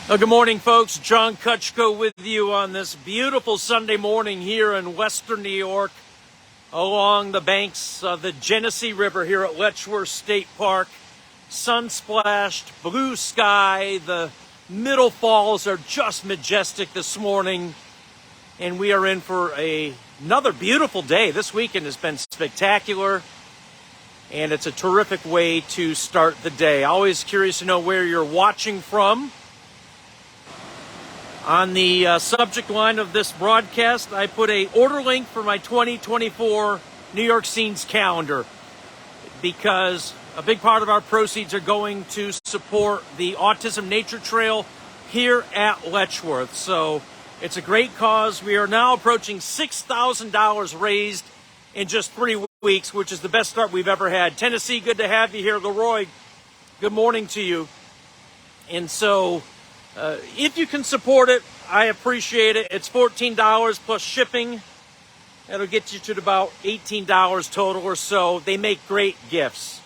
Well, good morning, folks. John Kutchko with you on this beautiful Sunday morning here in western New York along the banks of the Genesee River here at Letchworth State Park. Sun-splashed, blue sky. The middle falls are just majestic this morning, and we are in for another beautiful day. This weekend has been spectacular, and it's a terrific way to start the day. Always curious to know where you're watching from. On the subject line of this broadcast, I put a order link for my 2024 New York Scenes calendar because a big part of our proceeds are going to support the Autism Nature Trail here at Letchworth. So it's a great cause. We are now approaching $6,000 raised in just 3 weeks, which is the best start we've ever had. Tennessee, good to have you here. Leroy, good morning to you. And so if you can support it, I appreciate it. It's $14 plus shipping. That'll get you to about $18 total or so. They make great gifts.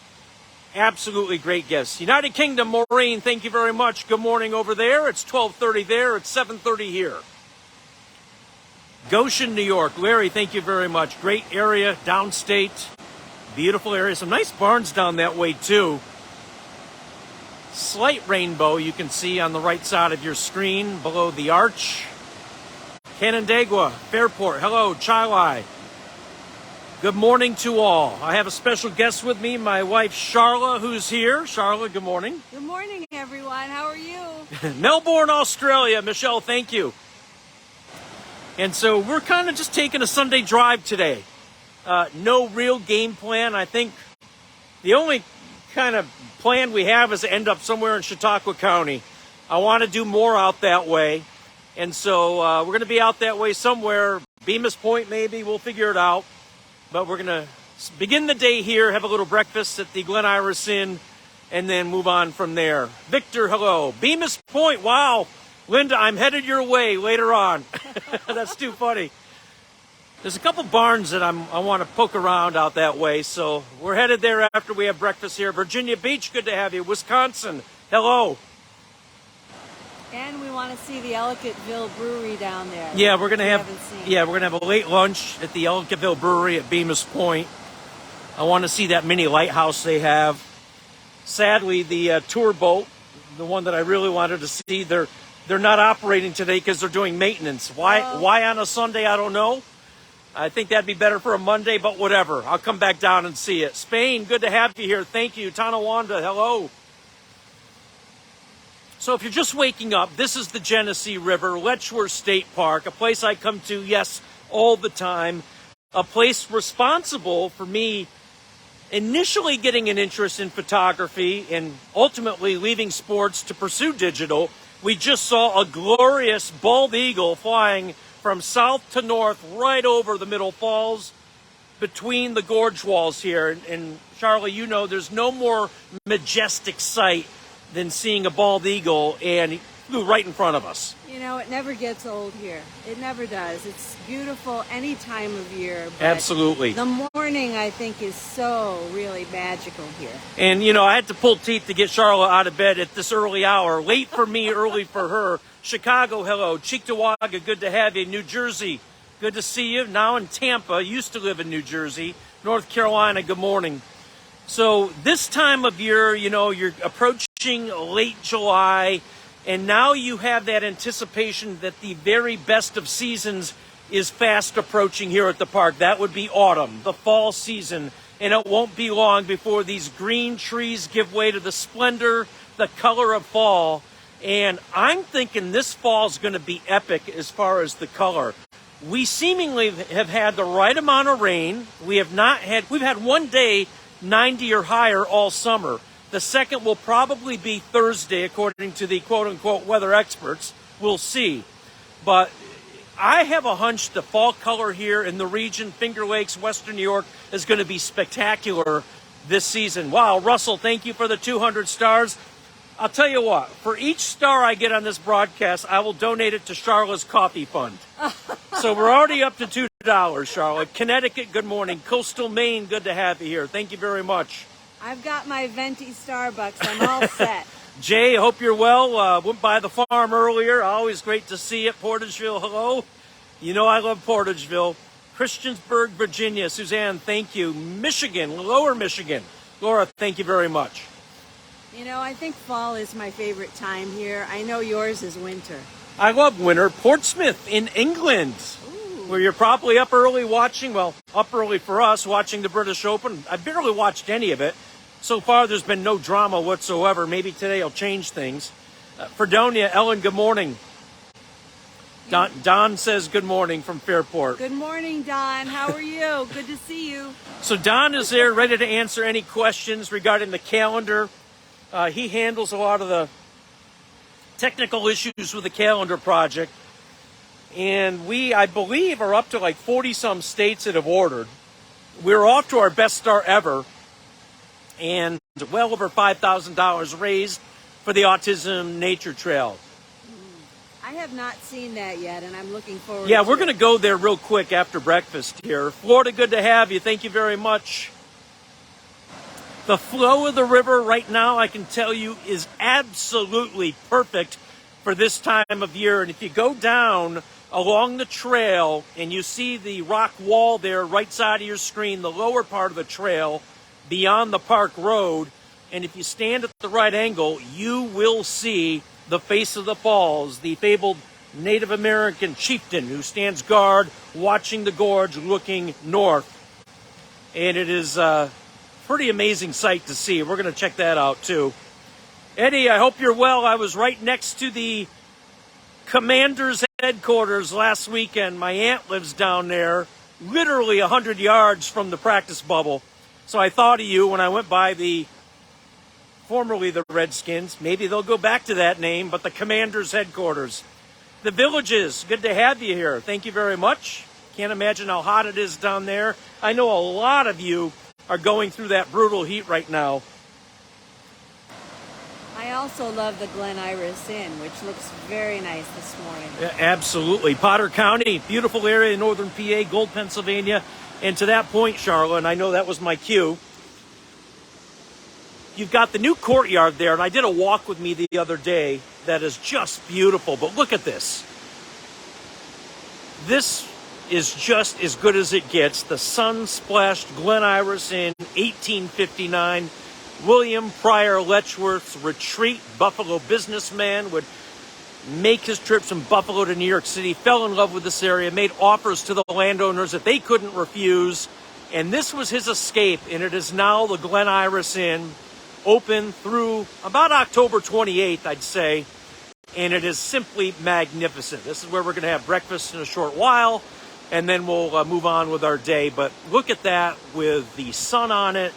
Absolutely great gifts. United Kingdom, Maureen, thank you very much. Good morning over there. It's 12:30 there. It's 7:30 here. Goshen, New York. Larry, thank you very much. Great area, downstate. Beautiful area. Some nice barns down that way, too. Slight rainbow you can see on the right side of your screen below the arch. Canandaigua, Fairport, hello, Chilai. Good morning to all. I have a special guest with me, my wife Charla, who's here. Charla, good morning. Good morning, everyone. How are you? Melbourne, Australia. Michelle, thank you. And so we're kind of just taking a Sunday drive today. No real game plan. I think the only kind of plan we have is to end up somewhere in Chautauqua County. I want to do more out that way. And so we're going to be out that way somewhere. Bemis Point, maybe. We'll figure it out. But we're going to begin the day here, have a little breakfast at the Glen Iris Inn, and then move on from there. Victor, hello. Bemis Point, wow. Linda, I'm headed your way later on. That's too funny. There's a couple barns that I want to poke around out that way, so we're headed there after we have breakfast here. Virginia Beach, good to have you. Wisconsin, hello. And we want to see the Ellicottville Brewery down there. Yeah, we're gonna have a late lunch at the Ellicottville Brewery at Bemis Point. I want to see that mini lighthouse they have. Sadly, the tour boat, the one that I really wanted to see, they're not operating today because they're doing maintenance. Why on a Sunday? I don't know. I think that'd be better for a Monday, but whatever. I'll come back down and see it. Spain, good to have you here. Thank you. Tonawanda, hello. So if you're just waking up, this is the Genesee River, Letchworth State Park, a place I come to, yes, all the time. A place responsible for me initially getting an interest in photography and ultimately leaving sports to pursue digital. We just saw a glorious bald eagle flying from south to north, right over the Middle Falls, between the gorge walls here. And Charlie, you know, there's no more majestic sight than seeing a bald eagle, and he flew right in front of us. You know, it never gets old here. It never does. It's beautiful any time of year. But absolutely. The morning, I think, is so really magical here. And, you know, I had to pull teeth to get Charlotte out of bed at this early hour. Late for me, early for her. Chicago, hello. Cheektowaga, good to have you. New Jersey, good to see you. Now in Tampa, used to live in New Jersey. North Carolina, good morning. So this time of year, you know, you're approaching late July, and now you have that anticipation that the very best of seasons is fast approaching here at the park. That would be autumn, the fall season, and it won't be long before these green trees give way to the splendor, the color of fall. And I'm thinking this fall is going to be epic as far as the color. We seemingly have had the right amount of rain. We've had one day 90 or higher all summer. The second will probably be Thursday, according to the quote-unquote weather experts. We'll see. But I have a hunch the fall color here in the region, Finger Lakes, Western New York, is going to be spectacular this season. Wow, Russell, thank you for the 200 stars. I'll tell you what, for each star I get on this broadcast, I will donate it to Charlotte's coffee fund. So we're already up to $2, Charlotte. Connecticut, good morning. Coastal Maine, good to have you here. Thank you very much. I've got my venti Starbucks. I'm all set. Jay, hope you're well. Went by the farm earlier. Always great to see you at Portageville. Hello. You know I love Portageville. Christiansburg, Virginia. Suzanne, thank you. Michigan, Lower Michigan. Laura, thank you very much. You know, I think fall is my favorite time here. I know yours is winter. I love winter. Portsmouth in England, where you're probably up early watching, well, up early for us, watching the British Open. I barely watched any of it. So far, there's been no drama whatsoever. Maybe today will change things. Fredonia, Ellen, good morning. Don says good morning from Fairport. Good morning, Don. How are you? Good to see you. So Don is there ready to answer any questions regarding the calendar. He handles a lot of the technical issues with the calendar project. And we, I believe, are up to like 40-some states that have ordered. We're off to our best start ever. And well over $5,000 raised for the Autism Nature Trail. I have not seen that yet, and I'm looking forward Yeah, to we're it. going to go there real quick after breakfast here. Florida, good to have you. Thank you very much. The flow of the river right now, I can tell you, is absolutely perfect for this time of year. And if you go down along the trail and you see the rock wall there, right side of your screen, the lower part of the trail, beyond the park road, and if you stand at the right angle, you will see the face of the falls, the fabled Native American chieftain who stands guard watching the gorge looking north. And it is a pretty amazing sight to see. We're going to check that out too. Eddie, I hope you're well. I was right next to the commander's headquarters last weekend. My aunt lives down there, literally 100 yards from the practice bubble. So I thought of you when I went by formerly the Redskins. Maybe they'll go back to that name, but the commander's headquarters. The Villages, good to have you here. Thank you very much. Can't imagine how hot it is down there. I know a lot of you are going through that brutal heat right now. I also love the Glen Iris Inn, which looks very nice this morning. Yeah, absolutely. Potter County, beautiful area in northern PA, Gold, Pennsylvania. And to that point, Charlotte, and I know that was my cue, you've got the new courtyard there, and I did a walk with me the other day that is just beautiful. But look at this. This is just as good as it gets. The sun-splashed Glen Iris Inn, 1859. William Pryor Letchworth's retreat. Buffalo businessman, would make his trips from Buffalo to New York City, fell in love with this area, made offers to the landowners that they couldn't refuse. And this was his escape, and it is now the Glen Iris Inn, open through about October 28th, I'd say. And it is simply magnificent. This is where we're going to have breakfast in a short while, and then we'll move on with our day. But look at that with the sun on it,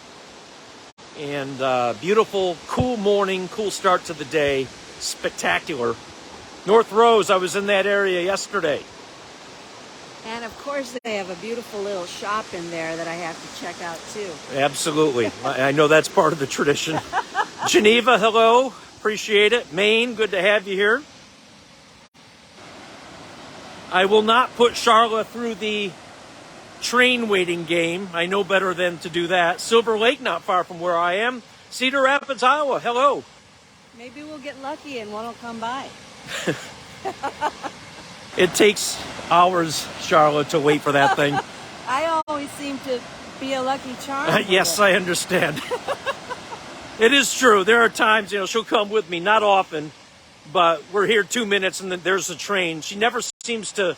and beautiful, cool morning, cool start to the day. Spectacular. North Rose, I was in that area yesterday. And of course, they have a beautiful little shop in there that I have to check out too. Absolutely. I know that's part of the tradition. Geneva, hello. Appreciate it. Maine, good to have you here. I will not put Charlotte through the train waiting game. I know better than to do that. Silver Lake, not far from where I am. Cedar Rapids, Iowa, hello. Maybe we'll get lucky and one will come by. It takes hours, Charlotte, to wait for that thing. I always seem to be a lucky charm. Yes, I understand. It is true. There are times, she'll come with me, not often, but we're here 2 minutes and then there's the train. She never seems to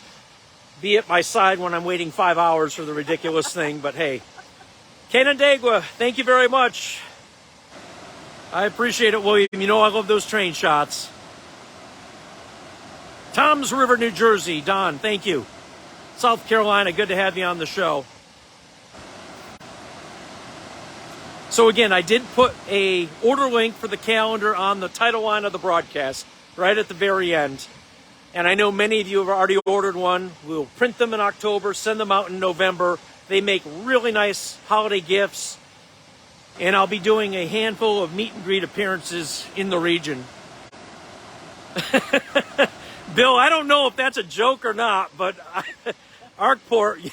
be at my side when I'm waiting 5 hours for the ridiculous thing, but hey. Canandaigua, thank you very much. I appreciate it, William. You know I love those train shots. Toms River, New Jersey. Don, thank you. South Carolina, good to have you on the show. So again, I did put a order link for the calendar on the title line of the broadcast, right at the very end. And I know many of you have already ordered one. We'll print them in October, send them out in November. They make really nice holiday gifts. And I'll be doing a handful of meet and greet appearances in the region. Bill, I don't know if that's a joke or not, but Arkport,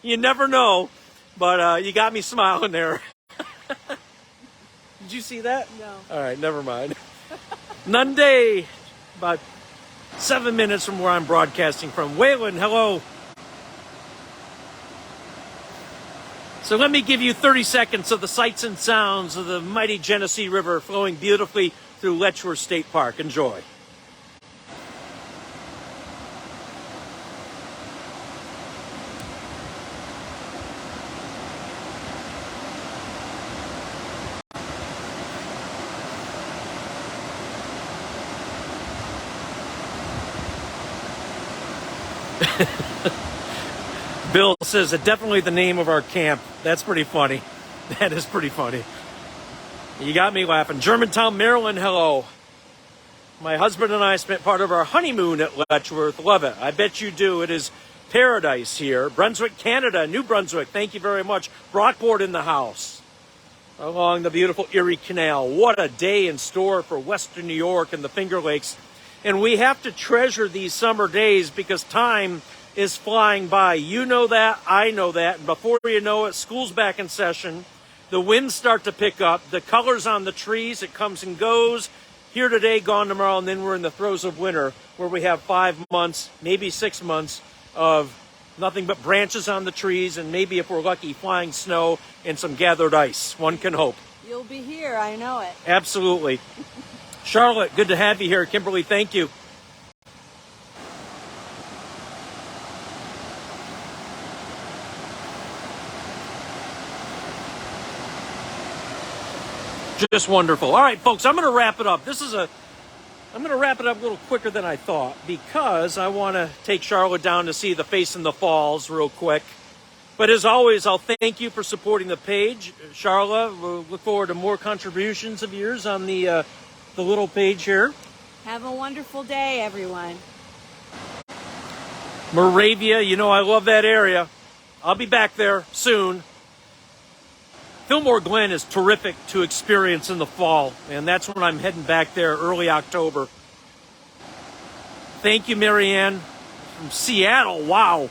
you never know. But you got me smiling there. Did you see that? No. All right, never mind. Nunday, about 7 minutes from where I'm broadcasting from. Waylon, hello. So let me give you 30 seconds of the sights and sounds of the mighty Genesee River flowing beautifully through Letchworth State Park. Enjoy. Bill says definitely the name of our camp. That's pretty funny. That is pretty funny. You got me laughing. Germantown, Maryland, hello. My husband and I spent part of our honeymoon at Letchworth. Love it. I bet you do. It is paradise here. Brunswick, Canada, New Brunswick. Thank you very much. Brockport in the house. Along the beautiful Erie Canal. What a day in store for Western New York and the Finger Lakes. And we have to treasure these summer days because time is flying by. You know that, I know that, and before you know it, school's back in session. The winds start to pick up, the colors on the trees, it comes and goes. Here today, gone tomorrow, and then we're in the throes of winter, where we have 5 months, maybe 6 months of nothing but branches on the trees, and maybe if we're lucky, flying snow and some gathered ice. One can hope. You'll be here, I know it. Absolutely. Charlotte, good to have you here. Kimberly, thank you. Just wonderful. All right, folks, I'm going to wrap it up. I'm going to wrap it up a little quicker than I thought because I want to take Charlotte down to see the Face in the Falls real quick. But as always, I'll thank you for supporting the page. Charlotte, we'll look forward to more contributions of yours on the little page here. Have a wonderful day, everyone. Moravia, you know I love that area. I'll be back there soon. Fillmore Glen is terrific to experience in the fall, and that's when I'm heading back there early October. Thank you, Marianne, from Seattle. Wow.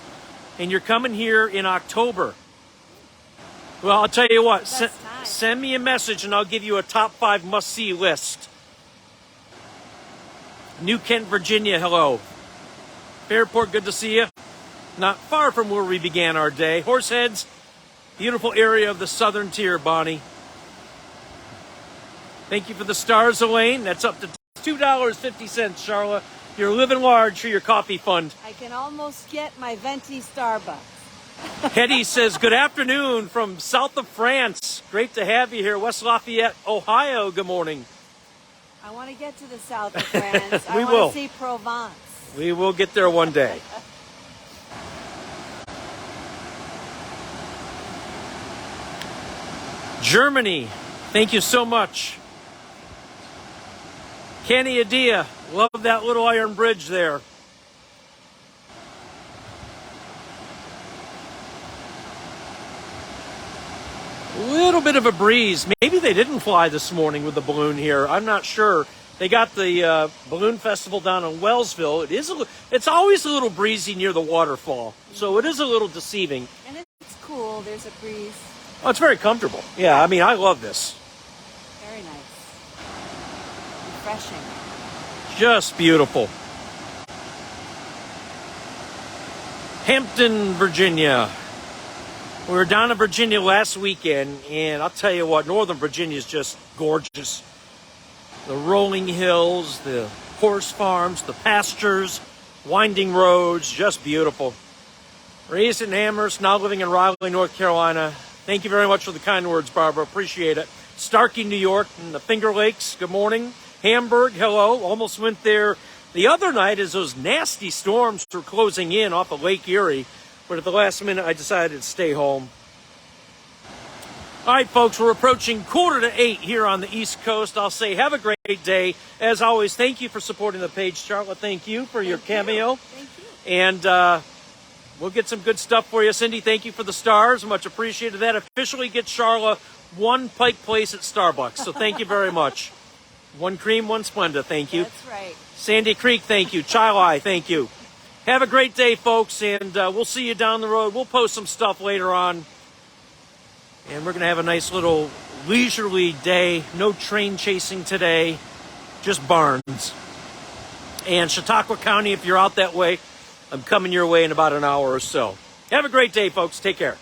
And you're coming here in October. Well, I'll tell you what, send me a message and I'll give you a top 5 must-see list. New Kent, Virginia, hello. Fairport, good to see you. Not far from where we began our day. Horseheads, beautiful area of the southern tier, Bonnie. Thank you for the stars, Elaine. That's up to $2.50, Charlotte. You're living large for your coffee fund. I can almost get my venti Starbucks. Hetty says, good afternoon from south of France. Great to have you here. West Lafayette, Ohio. Good morning. I want to get to the south of France. We I will. want to see Provence. We will get there one day. Germany, thank you so much. Kenny Adia, love that little iron bridge there. A little bit of a breeze. Maybe they didn't fly this morning with the balloon here. I'm not sure. They got the balloon festival down in Wellsville. It's always a little breezy near the waterfall, so it is a little deceiving. And it's cool. There's a breeze. Oh, it's very comfortable. Yeah, I mean, I love this. Very nice. Refreshing. Just beautiful. Hampton, Virginia. We were down in Virginia last weekend, and I'll tell you what, Northern Virginia is just gorgeous. The rolling hills, the horse farms, the pastures, winding roads, just beautiful. Raised in Amherst, now living in Raleigh, North Carolina. Thank you very much for the kind words, Barbara. Appreciate it. Starkey, New York, and the Finger Lakes. Good morning. Hamburg, hello. Almost went there the other night as those nasty storms were closing in off of Lake Erie. But at the last minute, I decided to stay home. All right, folks, we're approaching 7:45 here on the East Coast. I'll say have a great day. As always, thank you for supporting the page, Charlotte. Thank you for your cameo. Thank you. And we'll get some good stuff for you. Cindy, thank you for the stars. Much appreciated. That officially gets Charlotte one Pike Place at Starbucks. So thank you very much. One cream, one Splenda. Thank you. That's right. Sandy Creek, thank you. Chilai, thank you. Have a great day, folks, and we'll see you down the road. We'll post some stuff later on. And we're going to have a nice little leisurely day. No train chasing today. just barns. And Chautauqua County, if you're out that way, I'm coming your way in about an hour or so. Have a great day, folks. Take care.